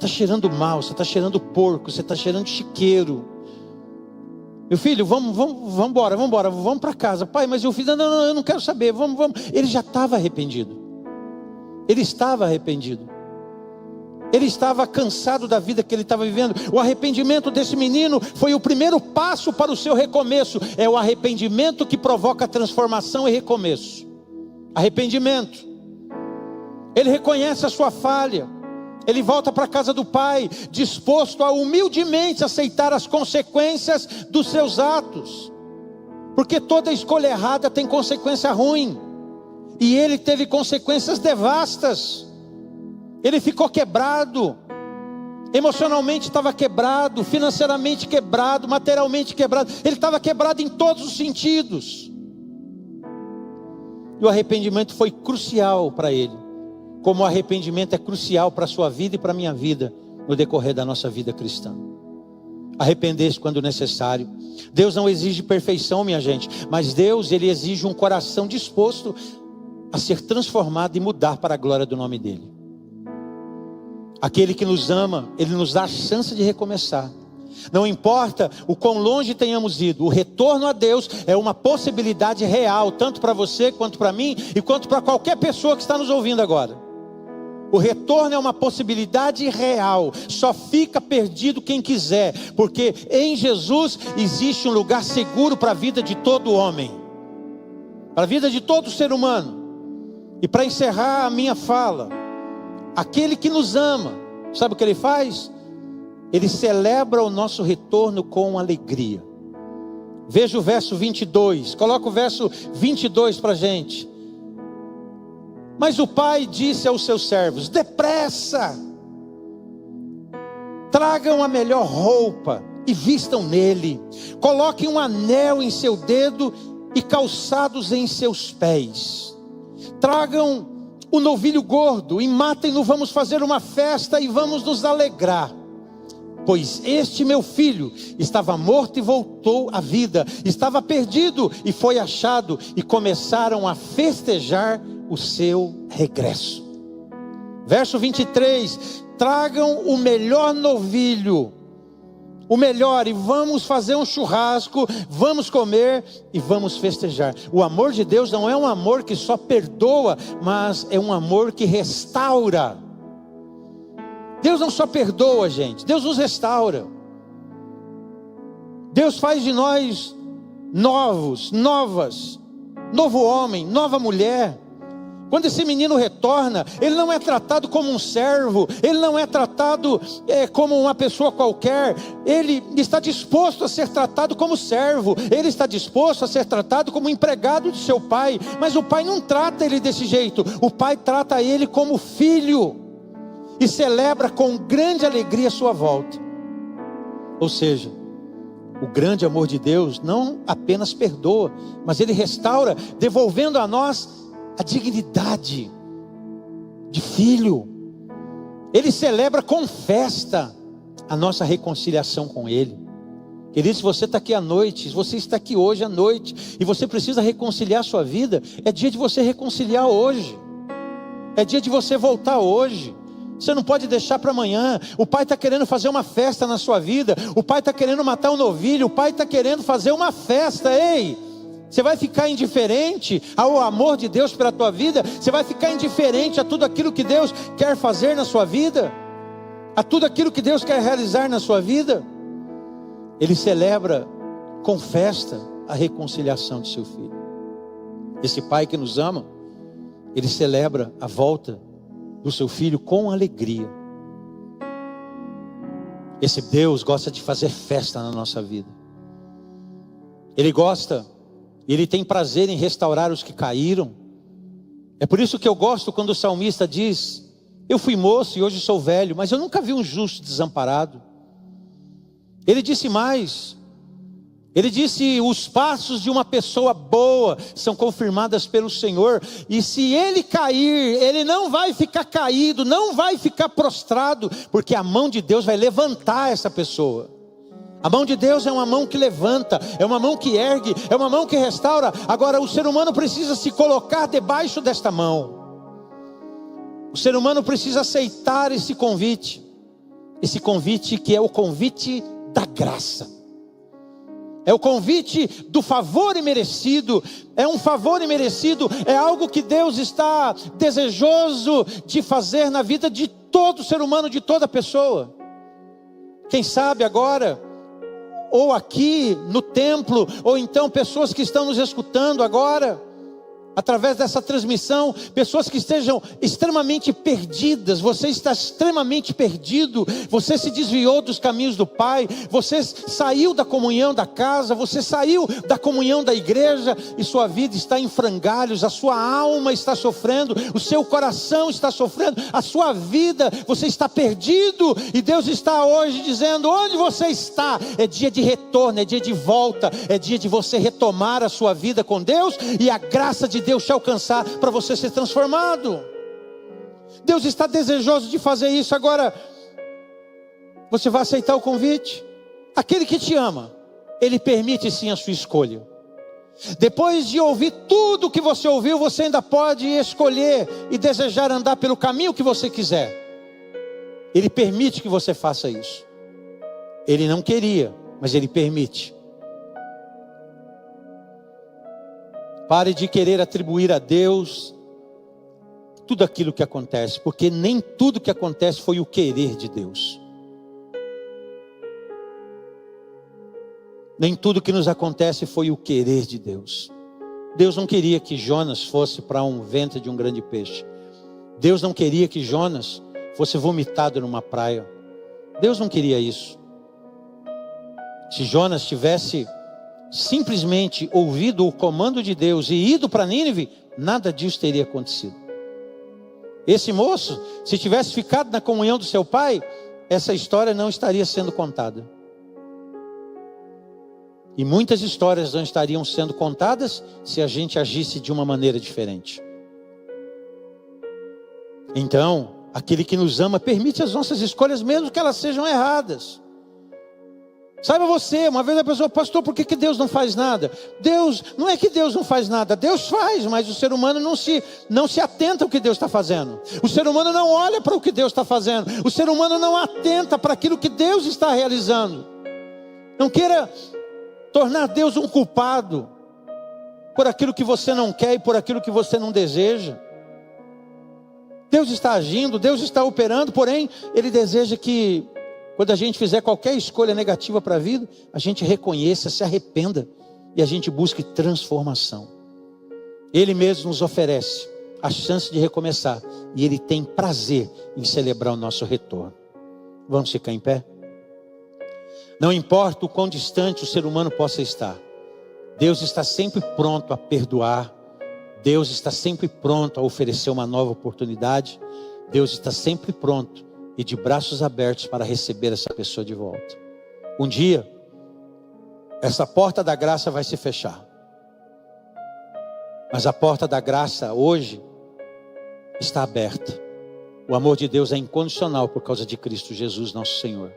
cheirando mal, você tá cheirando porco, você tá cheirando chiqueiro. Meu filho, vamos embora, vamos para casa. Pai, mas o filho, não, eu não quero saber, vamos. Ele já estava arrependido. Ele estava arrependido. Ele estava cansado da vida que ele estava vivendo. O arrependimento desse menino foi o primeiro passo para o seu recomeço. É o arrependimento que provoca transformação e recomeço. Arrependimento. Ele reconhece a sua falha. Ele volta para a casa do pai, disposto a humildemente aceitar as consequências dos seus atos. Porque toda escolha errada tem consequência ruim. E ele teve consequências devastas. Ele ficou quebrado, emocionalmente estava quebrado, financeiramente quebrado, materialmente quebrado. Ele estava quebrado em todos os sentidos. E o arrependimento foi crucial para ele, como o arrependimento é crucial para a sua vida e para a minha vida, no decorrer da nossa vida cristã. Arrepender-se quando necessário. Deus não exige perfeição, minha gente, mas Deus, Ele exige um coração disposto a ser transformado e mudar para a glória do nome dEle. Aquele que nos ama, Ele nos dá a chance de recomeçar. Não importa o quão longe tenhamos ido, o retorno a Deus é uma possibilidade real, tanto para você, quanto para mim, e quanto para qualquer pessoa que está nos ouvindo agora. O retorno é uma possibilidade real, só fica perdido quem quiser, porque em Jesus existe um lugar seguro para a vida de todo homem, para a vida de todo ser humano. E para encerrar a minha fala, aquele que nos ama, sabe o que Ele faz? Ele celebra o nosso retorno com alegria. Veja o verso 22, coloca o verso 22 para a gente. Mas o pai disse aos seus servos: depressa, tragam a melhor roupa e vistam nele, coloquem um anel em seu dedo e calçados em seus pés, tragam o novilho gordo e matem-no, vamos fazer uma festa e vamos nos alegrar. Pois este meu filho estava morto e voltou à vida, estava perdido e foi achado, e começaram a festejar o seu regresso. Verso 23, tragam o melhor novilho, o melhor, e vamos fazer um churrasco, vamos comer e vamos festejar. O amor de Deus não é um amor que só perdoa, mas é um amor que restaura. Deus não só perdoa, gente, Deus nos restaura. Deus faz de nós novos, novas, novo homem, nova mulher. Quando esse menino retorna, ele não é tratado como um servo, ele não é tratado como uma pessoa qualquer, ele está disposto a ser tratado como servo, ele está disposto a ser tratado como empregado de seu pai, mas o pai não trata ele desse jeito, o pai trata ele como filho, e celebra com grande alegria a sua volta. Ou seja, o grande amor de Deus não apenas perdoa, mas Ele restaura, devolvendo a nós a dignidade de filho. Ele celebra com festa a nossa reconciliação com Ele. Querido, se você está aqui à noite, se você está aqui hoje à noite, e você precisa reconciliar a sua vida, é dia de você reconciliar hoje. É dia de você voltar hoje. Você não pode deixar para amanhã. O pai está querendo fazer uma festa na sua vida. O pai está querendo matar um novilho. O pai está querendo fazer uma festa. Ei, você vai ficar indiferente ao amor de Deus pela tua vida? Você vai ficar indiferente a tudo aquilo que Deus quer fazer na sua vida? A tudo aquilo que Deus quer realizar na sua vida? Ele celebra com festa a reconciliação de seu filho. Esse pai que nos ama, ele celebra a volta do seu filho com alegria. Esse Deus gosta de fazer festa na nossa vida. Ele gosta, Ele tem prazer em restaurar os que caíram. É por isso que eu gosto quando o salmista diz: eu fui moço e hoje sou velho, mas eu nunca vi um justo desamparado. Ele disse mais, ele disse: os passos de uma pessoa boa são confirmadas pelo Senhor, e se ele cair, ele não vai ficar caído, não vai ficar prostrado, porque a mão de Deus vai levantar essa pessoa. A mão de Deus é uma mão que levanta, é uma mão que ergue, é uma mão que restaura. Agora o ser humano precisa se colocar debaixo desta mão. O ser humano precisa aceitar esse convite que é o convite da graça. É o convite do favor imerecido. É um favor imerecido. É algo que Deus está desejoso de fazer na vida de todo ser humano, de toda pessoa. Quem sabe agora, ou aqui no templo, ou então pessoas que estão nos escutando agora, através dessa transmissão, pessoas que estejam extremamente perdidas. Você está extremamente perdido. Você se desviou dos caminhos do Pai. Você saiu da comunhão da casa. Você saiu da comunhão da igreja. E sua vida está em frangalhos. A sua alma está sofrendo. O seu coração está sofrendo. A sua vida, você está perdido. E Deus está hoje dizendo: onde você está? É dia de retorno, é dia de volta. É dia de você retomar a sua vida com Deus. E a graça de Deus te alcançar para você ser transformado. Deus está desejoso de fazer isso. Agora, você vai aceitar o convite? Aquele que te ama, Ele permite sim a sua escolha. Depois de ouvir tudo o que você ouviu, você ainda pode escolher e desejar andar pelo caminho que você quiser. Ele permite que você faça isso. Ele não queria, mas Ele permite. Pare de querer atribuir a Deus tudo aquilo que acontece, porque nem tudo que acontece foi o querer de Deus. Nem tudo que nos acontece foi o querer de Deus. Deus não queria que Jonas fosse para um ventre de um grande peixe. Deus não queria que Jonas fosse vomitado numa praia. Deus não queria isso. Se Jonas tivesse simplesmente ouvido o comando de Deus e ido para Nínive, nada disso teria acontecido. Esse moço, se tivesse ficado na comunhão do seu pai, essa história não estaria sendo contada. E muitas histórias não estariam sendo contadas se a gente agisse de uma maneira diferente. Então, aquele que nos ama permite as nossas escolhas, mesmo que elas sejam erradas. Saiba você, uma vez a pessoa: pastor, por que Deus não faz nada? Deus, não é que Deus não faz nada, Deus faz, mas o ser humano não se atenta ao que Deus está fazendo. O ser humano não olha para o que Deus está fazendo. O ser humano não atenta para aquilo que Deus está realizando. Não queira tornar Deus um culpado por aquilo que você não quer e por aquilo que você não deseja. Deus está agindo, Deus está operando, porém Ele deseja que, quando a gente fizer qualquer escolha negativa para a vida, a gente reconheça, se arrependa e a gente busque transformação. Ele mesmo nos oferece a chance de recomeçar e Ele tem prazer em celebrar o nosso retorno. Vamos ficar em pé? Não importa o quão distante o ser humano possa estar, Deus está sempre pronto a perdoar. Deus está sempre pronto a oferecer uma nova oportunidade. Deus está sempre pronto e de braços abertos para receber essa pessoa de volta. Um dia, essa porta da graça vai se fechar. Mas a porta da graça hoje está aberta. O amor de Deus é incondicional por causa de Cristo Jesus, nosso Senhor.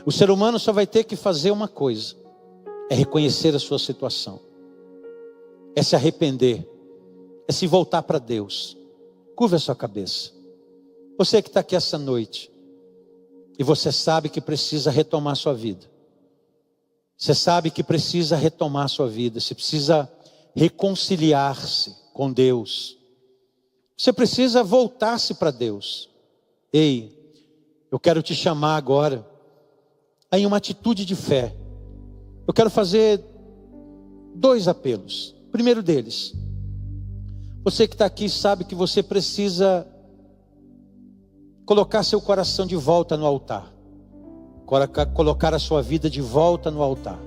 O ser humano só vai ter que fazer uma coisa: é reconhecer a sua situação, é se arrepender, é se voltar para Deus. Curva a sua cabeça. Você que está aqui essa noite e você sabe que precisa retomar a sua vida. Você sabe que precisa retomar a sua vida. Você precisa reconciliar-se com Deus. Você precisa voltar-se para Deus. Ei, eu quero te chamar agora em uma atitude de fé. Eu quero fazer 2 apelos. O primeiro deles: você que está aqui sabe que você precisa colocar seu coração de volta no altar, colocar a sua vida de volta no altar.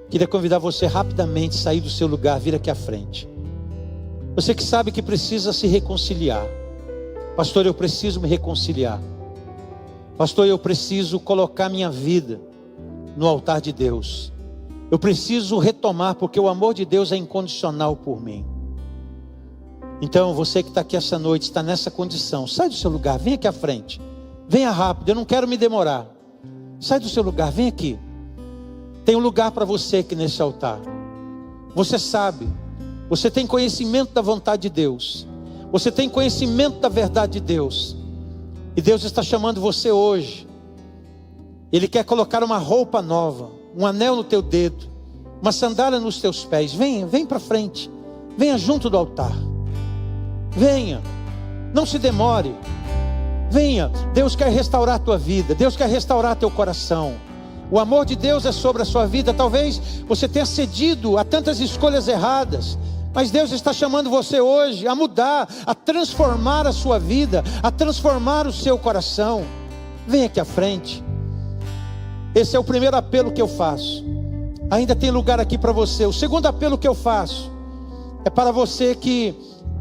Queria convidar você rapidamente a sair do seu lugar, vir aqui à frente. Você que sabe que precisa se reconciliar. Pastor, eu preciso me reconciliar. Pastor, eu preciso colocar minha vida no altar de Deus. Eu preciso retomar, porque o amor de Deus é incondicional por mim. Então, você que está aqui essa noite, está nessa condição, sai do seu lugar, vem aqui à frente. Venha rápido, eu não quero me demorar. Sai do seu lugar, vem aqui. Tem um lugar para você aqui nesse altar. Você sabe, você tem conhecimento da vontade de Deus. Você tem conhecimento da verdade de Deus. E Deus está chamando você hoje. Ele quer colocar uma roupa nova, um anel no teu dedo, uma sandália nos teus pés. Venha, vem para frente. Venha junto do altar. Venha, não se demore. Venha, Deus quer restaurar a tua vida. Deus quer restaurar teu coração. O amor de Deus é sobre a sua vida. Talvez você tenha cedido a tantas escolhas erradas, mas Deus está chamando você hoje a mudar, a transformar a sua vida, a transformar o seu coração. Venha aqui à frente. Esse é o primeiro apelo que eu faço. Ainda tem lugar aqui para você. O segundo apelo que eu faço é para você que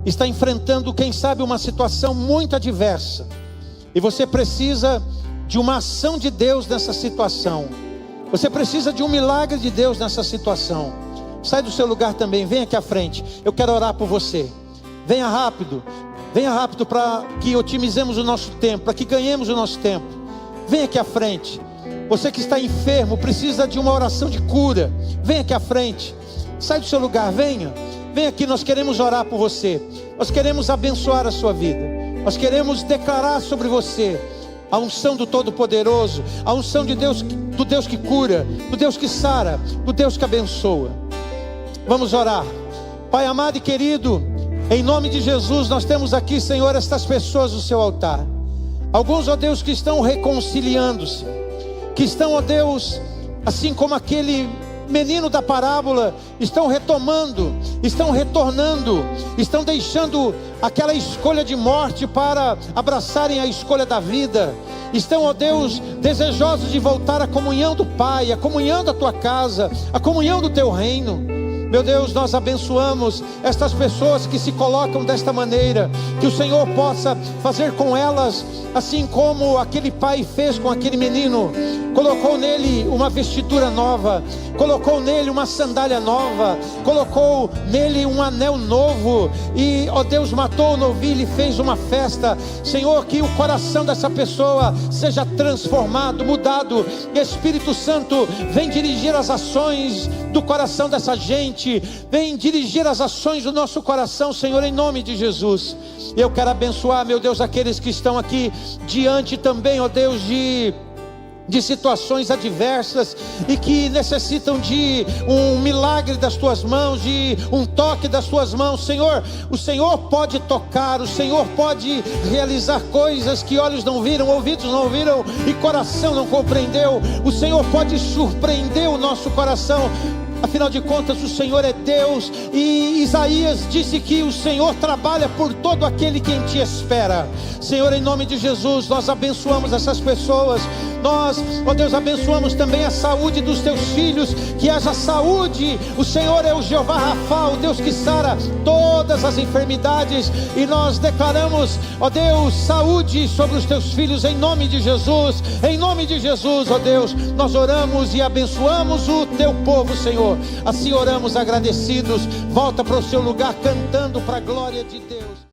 está enfrentando, quem sabe, uma situação muito adversa, e você precisa de uma ação de Deus nessa situação. Você precisa de um milagre de Deus nessa situação. Sai do seu lugar também, vem aqui à frente. Eu quero orar por você. Venha rápido para que otimizemos o nosso tempo, para que ganhemos o nosso tempo. Venha aqui à frente. Você que está enfermo, precisa de uma oração de cura. Venha aqui à frente. Sai do seu lugar, venha aqui, nós queremos orar por você. Nós queremos abençoar a sua vida. Nós queremos declarar sobre você a unção do Todo-Poderoso, a unção de Deus, do Deus que cura, do Deus que sara, do Deus que abençoa. Vamos orar. Pai amado e querido, em nome de Jesus, nós temos aqui, Senhor, estas pessoas no seu altar. Alguns, ó Deus, que estão reconciliando-se, que estão, ó Deus, assim como aquele menino da parábola, estão retomando, estão retornando, estão deixando aquela escolha de morte para abraçarem a escolha da vida. Estão, ó Deus, desejosos de voltar à comunhão do Pai, à comunhão da tua casa, à comunhão do teu reino. Meu Deus, nós abençoamos estas pessoas que se colocam desta maneira, que o Senhor possa fazer com elas, assim como aquele pai fez com aquele menino. Colocou nele uma vestidura nova, colocou nele uma sandália nova, colocou nele um anel novo, e, ó Deus, matou o novilho e fez uma festa. Senhor, que o coração dessa pessoa seja transformado, mudado. Espírito Santo, vem dirigir as ações do coração dessa gente, vem dirigir as ações do nosso coração, Senhor, em nome de Jesus. Eu quero abençoar, meu Deus, aqueles que estão aqui diante também, ó Deus, de situações adversas e que necessitam de um milagre das tuas mãos, de um toque das tuas mãos. Senhor, o Senhor pode tocar, o Senhor pode realizar coisas que olhos não viram, ouvidos não ouviram e coração não compreendeu. O Senhor pode surpreender o nosso coração. Afinal de contas, o Senhor é Deus, e Isaías disse que o Senhor trabalha por todo aquele que em ti espera. Senhor, em nome de Jesus, nós abençoamos essas pessoas. Nós, ó Deus, abençoamos também a saúde dos teus filhos, que haja saúde. O Senhor é o Jeová Rafa, o Deus que sara todas as enfermidades, e nós declaramos, ó Deus, saúde sobre os teus filhos, em nome de Jesus. Em nome de Jesus, ó Deus, nós oramos e abençoamos o teu povo, Senhor. Assim oramos agradecidos. Volta para o seu lugar cantando para a glória de Deus.